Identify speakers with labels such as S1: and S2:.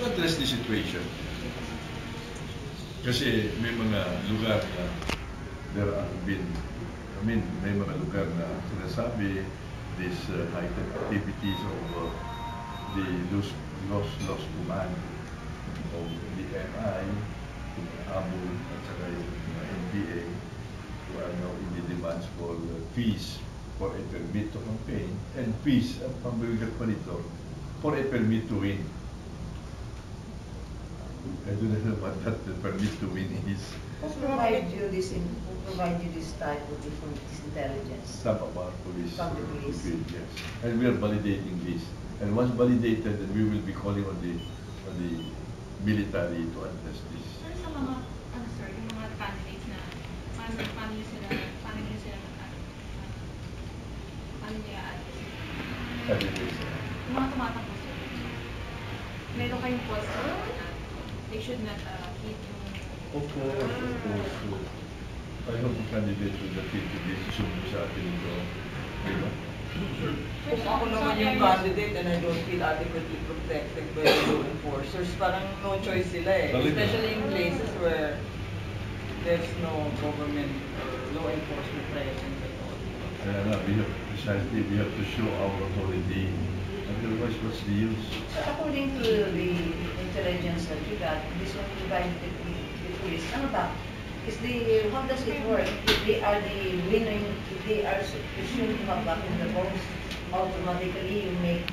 S1: to address the situation. Kasi may mga lugar na there have been, may mga lugar na sinasabi these heightened activities of the lost command of the MI, ABU, at saka yung NPA, who are now in the demands for fees for a permit to campaign, and fees, ang pambigat pa nito, for a permit to win. I don't know what that permit to win is.
S2: Who provide you this type of intelligence?
S1: Some of our police.
S2: From the police.
S1: Yes. And we are validating this. And once validated, then we will be calling on the military to address this.
S3: Sir, sa mga, yung mga candidates na paano nyo sila
S1: Candidates.
S3: yung mga tumatakbo sir, meron kayong pwesto na they should not keep yung...
S1: Of course. I hope the candidates will not take the decision sa atin ito. Diba?
S4: Kung ako naman yung candidate and I don't feel adequately protected by the law enforcers, parang no choice sila eh. Especially in places where there's no government law enforcement presence at all.
S1: Kaya nga, we have to show our authority. Otherwise, what's the use?
S2: So according to the intelligence that you got, this one provided the police, ano ba? How does it work? If they are the winning, if they are presumed to have gotten the votes, automatically you make